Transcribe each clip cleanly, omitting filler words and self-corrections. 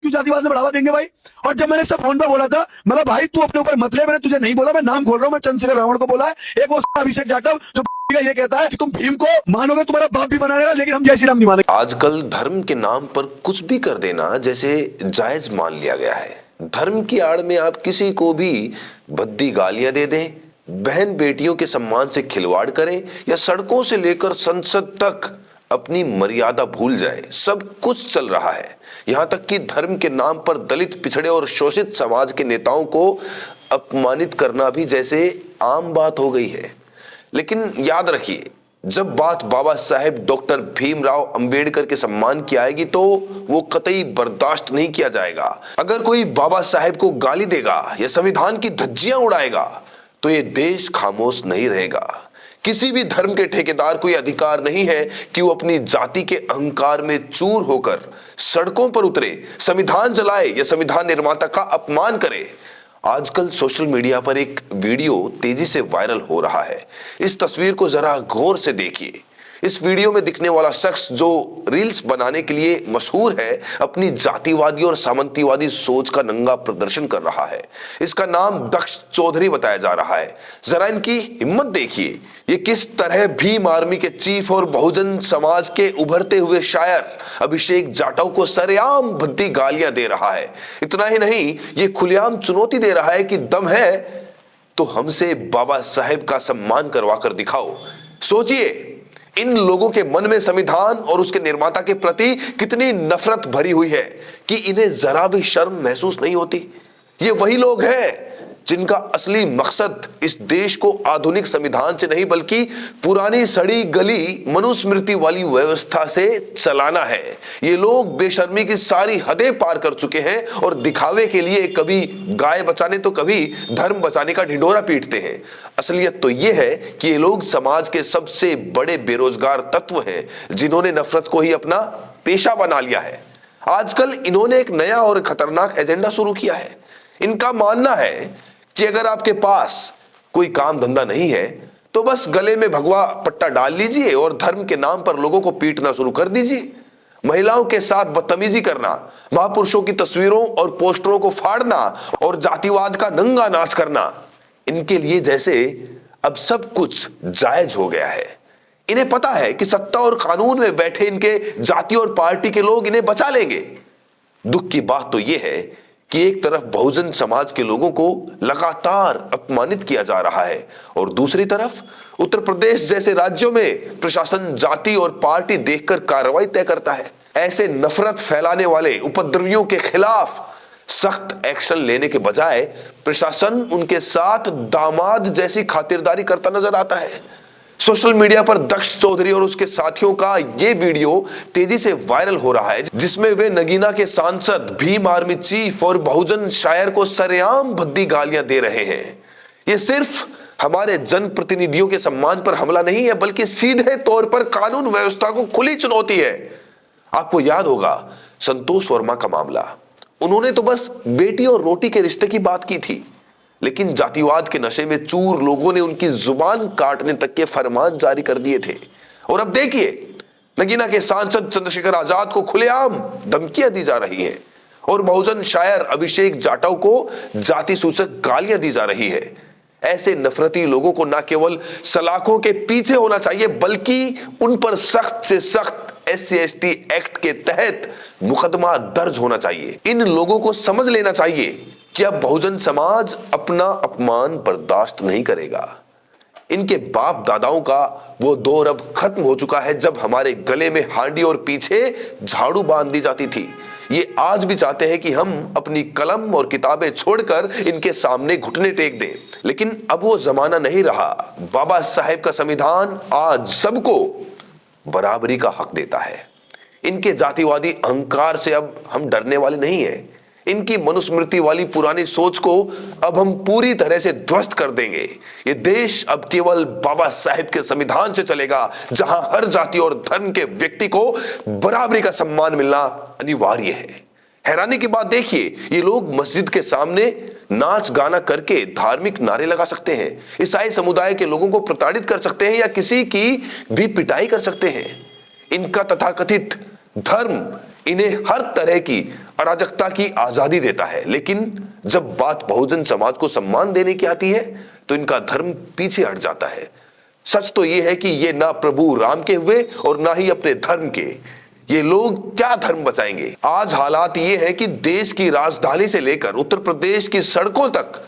क्यों जातिवाद में बढ़ावा देंगे भाई? और जब मैंने सब फोन पे बोला था, मतलब भाई तू अपने ऊपर मत ले, मैंने तुझे नहीं बोला, मैं नाम खोल रहा हूँ, मैं चंद्रशेखर रावण को बोला है, एक वो अभिषेक जाटव जो ये कहता है कि तुम भीम को मानोगे तुम्हारा बाप भी बना रहेगा, लेकिन हम जय श्री राम नहीं मानेंगे। आजकल धर्म के नाम पर कुछ भी कर देना जैसे जायज मान लिया गया है। धर्म की आड़ में आप किसी को भी भद्दी गालियां दे दें, बहन बेटियों के सम्मान से खिलवाड़ करें या सड़कों से लेकर संसद तक अपनी मर्यादा भूल जाए, सब कुछ चल रहा है। यहां तक कि धर्म के नाम पर दलित, पिछड़े और शोषित समाज के नेताओं को अपमानित करना भी जैसे आम बात हो गई है। लेकिन याद रखिए, जब बात बाबा साहेब डॉक्टर भीमराव अंबेडकर के सम्मान की आएगी तो वो कतई बर्दाश्त नहीं किया जाएगा। अगर कोई बाबा साहेब को गाली देगा या संविधान की धज्जियां उड़ाएगा तो ये देश खामोश नहीं रहेगा। किसी भी धर्म के ठेकेदार को यह अधिकार नहीं है कि वो अपनी जाति के अहंकार में चूर होकर सड़कों पर उतरे, संविधान जलाए या संविधान निर्माता का अपमान करे। आजकल सोशल मीडिया पर एक वीडियो तेजी से वायरल हो रहा है। इस तस्वीर को जरा गौर से देखिए। इस वीडियो में दिखने वाला शख्स जो रील्स बनाने के लिए मशहूर है, अपनी जातिवादी और सामंतीवादी सोच का नंगा प्रदर्शन कर रहा है। इसका नाम दक्ष चौधरी बताया जा रहा है। जरा इनकी हिम्मत देखिए, ये किस तरह भीम आर्मी के चीफ और बहुजन समाज के उभरते हुए शायर अभिषेक जाटव को सरेआम भद्दी गालियां दे रहा है। इतना ही नहीं, ये खुलेआम चुनौती दे रहा है कि दम है तो हमसे बाबा साहेब का सम्मान करवा कर दिखाओ। सोचिए, इन लोगों के मन में संविधान और उसके निर्माता के प्रति कितनी नफरत भरी हुई है कि इन्हें जरा भी शर्म महसूस नहीं होती। ये वही लोग हैं जिनका असली मकसद इस देश को आधुनिक संविधान से नहीं बल्कि पुरानी सड़ी गली मनुस्मृति वाली व्यवस्था से चलाना है। ये लोग बेशर्मी की सारी हदें पार कर चुके हैं और दिखावे के लिए कभी गाय बचाने तो कभी धर्म बचाने का ढिंढोरा पीटते हैं। असलियत तो ये है कि ये लोग समाज के सबसे बड़े बेरोजगार तत्व हैं जिन्होंने नफरत को ही अपना पेशा बना लिया है। आजकल इन्होंने एक नया और खतरनाक एजेंडा शुरू किया है। इनका मानना है कि अगर आपके पास कोई काम धंधा नहीं है तो बस गले में भगवा पट्टा डाल लीजिए और धर्म के नाम पर लोगों को पीटना शुरू कर दीजिए। महिलाओं के साथ बदतमीजी करना, महापुरुषों की तस्वीरों और पोस्टरों को फाड़ना और जातिवाद का नंगा नाच करना, इनके लिए जैसे अब सब कुछ जायज हो गया है। इन्हें पता है कि सत्ता और कानून में बैठे इनके जाति और पार्टी के लोग इन्हें बचा लेंगे। दुख की बात तो यह है कि एक तरफ बहुजन समाज के लोगों को लगातार अपमानित किया जा रहा है और दूसरी तरफ उत्तर प्रदेश जैसे राज्यों में प्रशासन जाति और पार्टी देखकर कार्रवाई तय करता है। ऐसे नफरत फैलाने वाले उपद्रवियों के खिलाफ सख्त एक्शन लेने के बजाय प्रशासन उनके साथ दामाद जैसी खातिरदारी करता नजर आता है। सोशल मीडिया पर दक्ष चौधरी और उसके साथियों का ये वीडियो तेजी से वायरल हो रहा है जिसमें वे नगीना के सांसद, भीम आर्मी चीफ और बहुजन शायर को सरेआम भद्दी गालियां दे रहे हैं। ये सिर्फ हमारे जनप्रतिनिधियों के सम्मान पर हमला नहीं है बल्कि सीधे तौर पर कानून व्यवस्था को खुली चुनौती है। आपको याद होगा संतोष वर्मा का मामला। उन्होंने तो बस बेटी और रोटी के रिश्ते की बात की थी, लेकिन जातिवाद के नशे में चूर लोगों ने उनकी जुबान काटने तक के फरमान जारी कर दिए थे। और अब देखिए, नगीना के सांसद चंद्रशेखर आजाद को खुलेआम धमकियां दी जा रही हैं और बहुजन शायर अभिषेक जाटव को जाति सूचक गालियां दी जा रही है। ऐसे नफरती लोगों को न केवल सलाखों के पीछे होना चाहिए बल्कि उन पर सख्त से सख्त SC/ST एक्ट के तहत मुकदमा दर्ज होना चाहिए। इन लोगों को समझ लेना चाहिए कि अब बहुजन समाज अपना अपमान बर्दाश्त नहीं करेगा। इनके बाप दादाओं का वो दौर अब खत्म हो चुका है जब हमारे गले में हांडी और पीछे झाड़ू बांध दी जाती थी। ये आज भी चाहते हैं कि हम अपनी कलम और किताबें छोड़कर इनके सामने घुटने टेक दें, लेकिन अब वो जमाना नहीं रहा। बाबा साहेब का संविधान आज सबको बराबरी का हक देता है। इनके जातिवादी अहंकार से अब हम डरने वाले नहीं हैं। इनकी मनुस्मृति वाली पुरानी सोच को अब हम पूरी तरह से ध्वस्त कर देंगे। ये देश अब केवल बाबा साहेब के संविधान से चलेगा जहां हर जाति और धर्म के व्यक्ति को बराबरी का सम्मान मिलना अनिवार्य है। हैरानी की बात देखिए, ये लोग मस्जिद के सामने नाच गाना करके धार्मिक नारे लगा सकते हैं, ईसाई समुदाय के लोगों को प्रताड़ित कर सकते हैं या किसी की भी पिटाई कर सकते हैं। इनका तथाकथित धर्म इन्हें हर तरह की अराजकता की आजादी देता है, लेकिन जब बात बहुजन समाज को सम्मान देने की आती है तो इनका धर्म पीछे हट जाता है। सच तो यह है कि ये ना प्रभु राम के हुए और ना ही अपने धर्म के। ये लोग क्या धर्म बचाएंगे? आज हालात ये है कि देश की राजधानी से लेकर उत्तर प्रदेश की सड़कों तक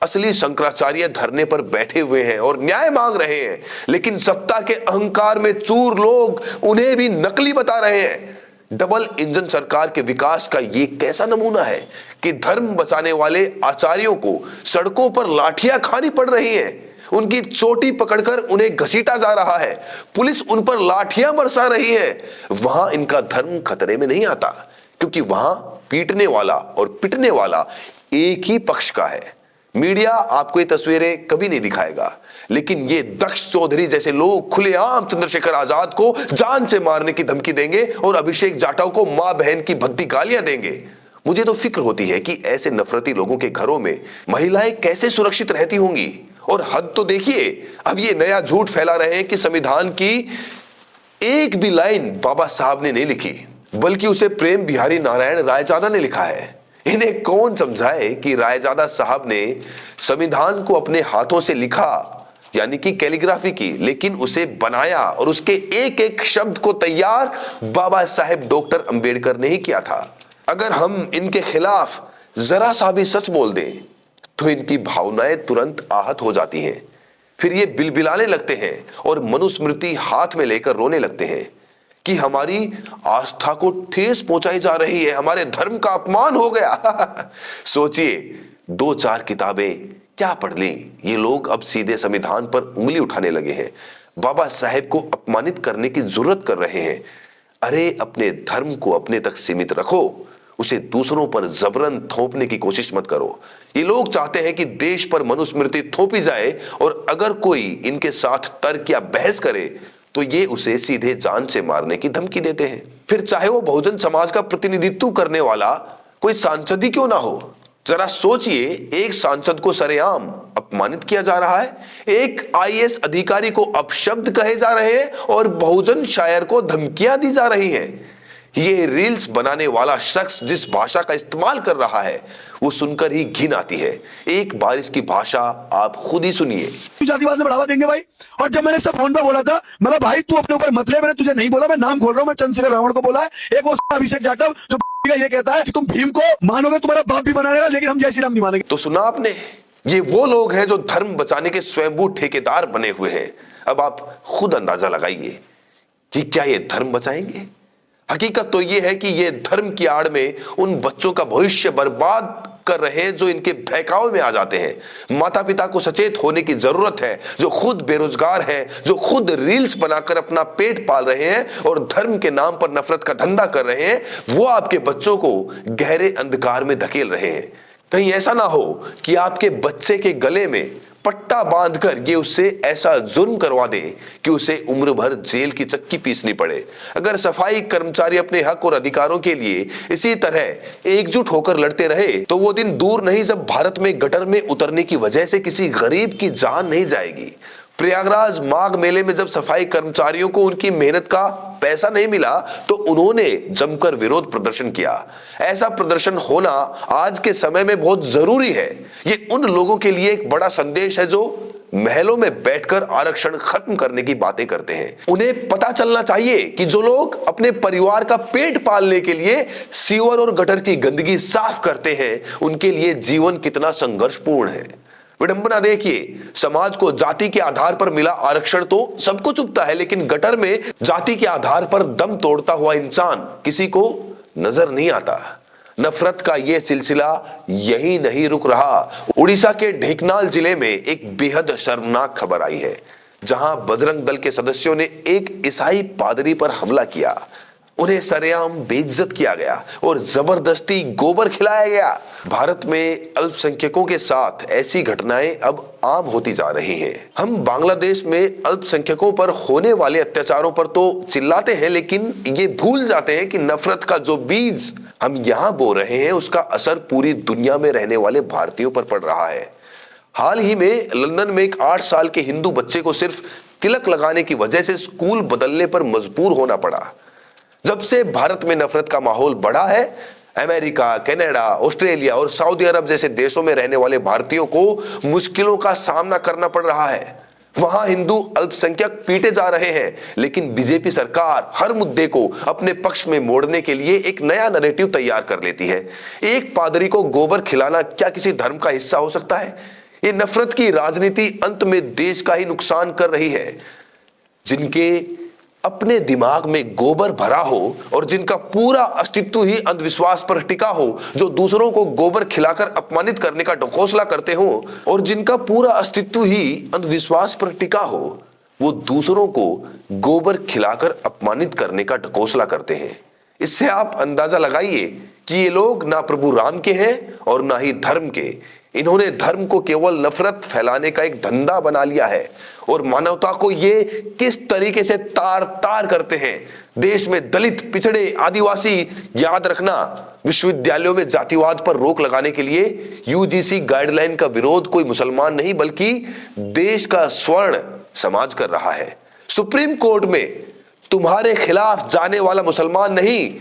असली शंकराचार्य धरने पर बैठे हुए हैं और न्याय मांग रहे हैं, लेकिन सत्ता के अहंकार में चूर लोग उन्हें भी नकली बता रहे हैं। डबल इंजन सरकार के विकास का ये कैसा नमूना है कि धर्म बचाने वाले आचार्यों को सड़कों पर लाठियां खानी पड़ रही हैं, उनकी चोटी पकड़कर उन्हें घसीटा जा रहा है, पुलिस उन पर लाठियां बरसा रही है। वहां इनका धर्म खतरे में नहीं आता, क्योंकि वहां पीटने वाला और पिटने वाला एक ही पक्ष का है। मीडिया आपको ये तस्वीरें कभी नहीं दिखाएगा, लेकिन ये दक्ष चौधरी जैसे लोग खुलेआम चंद्रशेखर आजाद को जान से मारने की धमकी देंगे और अभिषेक जाटव को मां बहन की भद्दी गालियां देंगे। मुझे तो फिक्र होती है कि ऐसे नफरती लोगों के घरों में महिलाएं कैसे सुरक्षित रहती होंगी। और हद तो देखिए, अब ये नया झूठ फैला रहे हैं कि संविधान की एक भी लाइन बाबा साहब ने नहीं लिखी, बल्कि उसे प्रेम बिहारी नारायण रायजादा ने लिखा है। इन्हें कौन समझाए कि रायजादा साहब ने संविधान को अपने हाथों से लिखा, यानी कि कैलीग्राफी की, लेकिन उसे बनाया और उसके एक एक शब्द को तैयार बाबा साहेब डॉक्टर अंबेडकर ने ही किया था। अगर हम इनके खिलाफ जरा सा भी सच बोल दें तो इनकी भावनाएं तुरंत आहत हो जाती हैं। फिर ये बिलबिलाने लगते हैं और मनुस्मृति हाथ में लेकर रोने लगते हैं कि हमारी आस्था को ठेस पहुंचाई जा रही है, हमारे धर्म का अपमान हो गया। सोचिए, 2-4 किताबें क्या पढ़ ली, ये लोग अब सीधे संविधान पर उंगली उठाने लगे हैं, बाबा साहेब को अपमानित करने की जरूरत कर रहे हैं। अरे अपने धर्म को अपने तक सीमित रखो, उसे दूसरों पर जबरन थोपने की कोशिश मत करो। ये लोग चाहते हैं कि देश पर मनुस्मृति थोपी जाए, और अगर कोई इनके साथ तर्क या बहस करे तो ये उसे सीधे जान से मारने की धमकी देते हैं। फिर चाहे वो बहुजन समाज का प्रतिनिधित्व करने वाला कोई सांसद ही क्यों ना हो। जरा सोचिए, एक सांसद को सरेआम अपमानित किया जा रहा है, एक आईएएस अधिकारी को अपशब्द कहे जा रहे हैं और बहुजन शायर को धमकियां दी जा रही हैं। ये रील्स बनाने वाला शख्स जिस भाषा का इस्तेमाल कर रहा है वो सुनकर ही घिन आती है। एक बार इसकी भाषा आप खुद ही सुनिए। जातिवाद में बढ़ावा देंगे भाई। और जब मैंने सब फोन पे बोला था, मतलब भाई तू अपने ऊपर मत ले, मैंने तुझे नहीं बोला, मैं नाम खोल रहा हूँ, मैं चंद्रशेखर रावण को बोला है। एक वो अभिषेक जाटव जो ये कहता है कि तुम भीम को मानोगे तुम्हारा बाप भी बना रहेगा, लेकिन हम जय श्री राम नहीं मानेंगे। तो सुना आपने, ये वो लोग हैं जो धर्म बचाने के स्वयंभू ठेकेदार बने हुए हैं। अब आप खुद अंदाजा लगाइए कि क्या ये धर्म बचाएंगे। हकीकत तो ये है कि ये धर्म की आड़ में उन बच्चों का भविष्य बर्बाद कर रहे हैं जो इनके बहकावे में आ जाते हैं। माता पिता को सचेत होने की जरूरत है, जो खुद बेरोजगार हैं, जो खुद रील्स बनाकर अपना पेट पाल रहे हैं और धर्म के नाम पर नफरत का धंधा कर रहे हैं, वो आपके बच्चों को गहरे अंधकार में धकेल रहे हैं। कहीं ऐसा ना हो कि आपके बच्चे के गले में पट्टा बांधकर ये उससे ऐसा जुर्म करवा दे कि उसे उम्र भर जेल की चक्की पीसनी पड़े। अगर सफाई कर्मचारी अपने हक और अधिकारों के लिए इसी तरह एकजुट होकर लड़ते रहे तो वो दिन दूर नहीं जब भारत में गटर में उतरने की वजह से किसी गरीब की जान नहीं जाएगी। प्रयागराज माघ मेले में जब सफाई कर्मचारियों को उनकी मेहनत का पैसा नहीं मिला तो उन्होंने जमकर विरोध प्रदर्शन किया। ऐसा प्रदर्शन होना आज के समय में बहुत जरूरी है। ये उन लोगों के लिए एक बड़ा संदेश है जो महलों में बैठकर आरक्षण खत्म करने की बातें करते हैं। उन्हें पता चलना चाहिए कि जो लोग अपने परिवार का पेट पालने के लिए सीवर और गटर की गंदगी साफ करते हैं, उनके लिए जीवन कितना संघर्षपूर्ण है। विडंबना देखिए, समाज को जाति के आधार पर मिला आरक्षण तो सबको चुभता है, लेकिन गटर में जाति के आधार पर दम तोड़ता हुआ इंसान किसी को नजर नहीं आता। नफरत का यह सिलसिला यही नहीं रुक रहा। उड़ीसा के ढेंकनाल जिले में एक बेहद शर्मनाक खबर आई है, जहां बजरंग दल के सदस्यों ने एक ईसाई पादरी पर हमला किया। उन्हें सरेआम बेइज्जत किया गया और जबरदस्ती गोबर खिलाया गया। भारत में अल्पसंख्यकों के साथ ऐसी घटनाएं अब आम होती जा रही हैं। हम बांग्लादेश में अल्पसंख्यकों पर होने वाले अत्याचारों पर तो चिल्लाते हैं, लेकिन ये भूल जाते हैं कि नफरत का जो बीज हम यहाँ बो रहे हैं उसका असर पूरी दुनिया में रहने वाले भारतीयों पर पड़ रहा है। हाल ही में लंदन में एक 8 साल के हिंदू बच्चे को सिर्फ तिलक लगाने की वजह से स्कूल बदलने पर मजबूर होना पड़ा। जब से भारत में नफरत का माहौल बढ़ा है, अमेरिका, कनाडा, ऑस्ट्रेलिया और सऊदी अरब जैसे देशों में रहने वाले भारतीयों को मुश्किलों का सामना करना पड़ रहा है। वहां हिंदू अल्पसंख्यक पीटे जा रहे हैं, लेकिन बीजेपी सरकार हर मुद्दे को अपने पक्ष में मोड़ने के लिए एक नया नैरेटिव तैयार कर लेती है। एक पादरी को गोबर खिलाना क्या किसी धर्म का हिस्सा हो सकता है? ये नफरत की राजनीति अंत में देश का ही नुकसान कर रही है। जिनके अपने दिमाग में गोबर भरा हो और जिनका पूरा अस्तित्व ही अंधविश्वास पर टिका हो, जो दूसरों को गोबर खिलाकर अपमानित करने का ढकोसला करते हो, और जिनका पूरा अस्तित्व ही अंधविश्वास पर टिका हो, वो दूसरों को गोबर खिलाकर अपमानित करने का ढकोसला करते हैं। इससे आप अंदाजा लगाइए कि ये लोग ना प्रभु राम के हैं और ना ही धर्म के। इन्होंने धर्म को केवल नफरत फैलाने का एक धंधा बना लिया है और मानवता को ये किस तरीके से तार तार करते हैं। देश में दलित, पिछड़े, आदिवासी, याद रखना, विश्वविद्यालयों में जातिवाद पर रोक लगाने के लिए यूजीसी गाइडलाइन का विरोध कोई मुसलमान नहीं बल्कि देश का स्वर्ण समाज कर रहा है। सुप्रीम कोर्ट में तुम्हारे खिलाफ जाने वाला मुसलमान नहीं,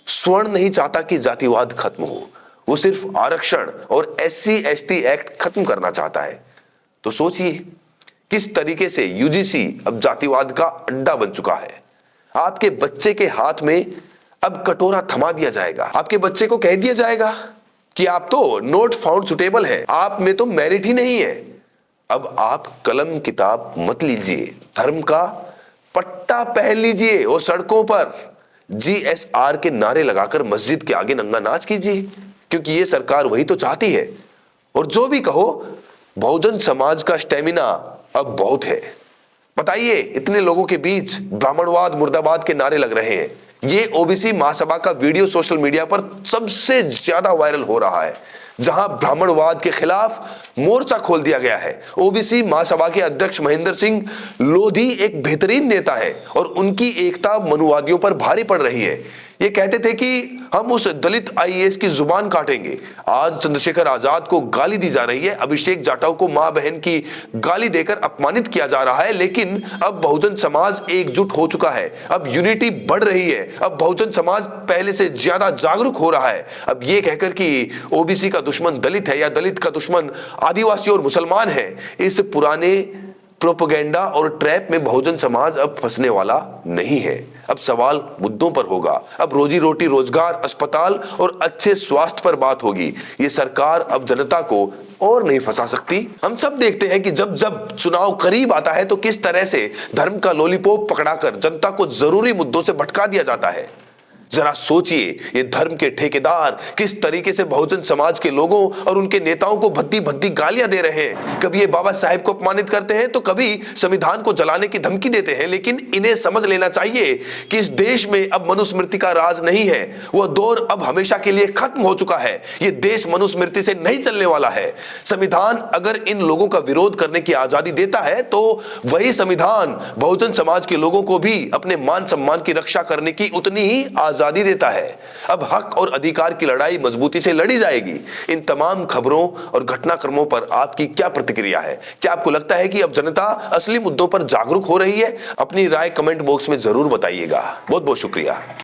स्वर्ण नहीं चाहता कि जातिवाद खत्म हो। वो सिर्फ आरक्षण और SC/ST एक्ट खत्म करना चाहता है। तो सोचिए किस तरीके से यूजीसी अब जातिवाद का अड्डा बन चुका है। आपके बच्चे के हाथ में अब कटोरा थमा दिया जाएगा। आपके बच्चे को कह दिया जाएगा कि आप तो नॉट फाउंड सुटेबल है, आप में तो मेरिट ही नहीं है। अब आप कलम किताब मत लीजिए, धर्म का पट्टा पहन लीजिए और सड़कों पर GSR के नारे लगाकर मस्जिद के आगे नंगा नाच कीजिए, क्योंकि ये सरकार वही तो चाहती है। और जो भी कहो, बहुजन समाज का स्टेमिना अब बहुत है। बताइए, इतने लोगों के बीच ब्राह्मणवाद मुर्दाबाद के नारे लग रहे हैं। ये ओबीसी महासभा का वीडियो सोशल मीडिया पर सबसे ज्यादा वायरल हो रहा है, जहां ब्राह्मणवाद के खिलाफ मोर्चा खोल दिया गया है। ओबीसी महासभा के अध्यक्ष महेंद्र सिंह लोधी एक बेहतरीन नेता है और उनकी एकता मनुवादियों पर भारी पड़ रही है। ये कहते थे कि हम उस दलित IAS की जुबान काटेंगे। आज चंद्रशेखर आजाद को गाली दी जा रही है, अभिषेक जाटव को मां बहन की गाली देकर अपमानित किया जा रहा है, लेकिन अब बहुजन समाज एकजुट हो चुका है। अब यूनिटी बढ़ रही है। अब बहुजन समाज पहले से ज्यादा जागरूक हो रहा है। अब ये कहकर कि ओबीसी का दुश्मन दलित है या दलित का दुश्मन आदिवासी और मुसलमान है, इस पुराने प्रोपेगेंडा और ट्रैप में बहुजन समाज अब फंसने वाला नहीं है। अब सवाल मुद्दों पर होगा। अब रोजी रोटी, रोजगार, अस्पताल और अच्छे स्वास्थ्य पर बात होगी। ये सरकार अब जनता को और नहीं फंसा सकती। हम सब देखते हैं कि जब जब चुनाव करीब आता है तो किस तरह से धर्म का लॉलीपॉप पकड़ाकर जनता को जरूरी मुद्दों से भटका दिया जाता है। जरा सोचिए, ये धर्म के ठेकेदार किस तरीके से बहुजन समाज के लोगों और उनके नेताओं को भद्दी भद्दी गालियां दे रहे हैं। कभी ये बाबा साहेब को अपमानित करते हैं तो कभी संविधान को जलाने की धमकी देते हैं। लेकिन इन्हें समझ लेना चाहिए कि इस देश में अब मनुस्मृति का राज नहीं है। वह दौर अब हमेशा के लिए खत्म हो चुका है। ये देश मनुस्मृति से नहीं चलने वाला है। संविधान अगर इन लोगों का विरोध करने की आजादी देता है तो वही संविधान बहुजन समाज के लोगों को भी अपने मान सम्मान की रक्षा करने की उतनी ही आजादी देता है। अब हक और अधिकार की लड़ाई मजबूती से लड़ी जाएगी। इन तमाम खबरों और घटनाक्रमों पर आपकी क्या प्रतिक्रिया है? क्या आपको लगता है कि अब जनता असली मुद्दों पर जागरूक हो रही है? अपनी राय कमेंट बॉक्स में जरूर बताइएगा। बहुत बहुत शुक्रिया।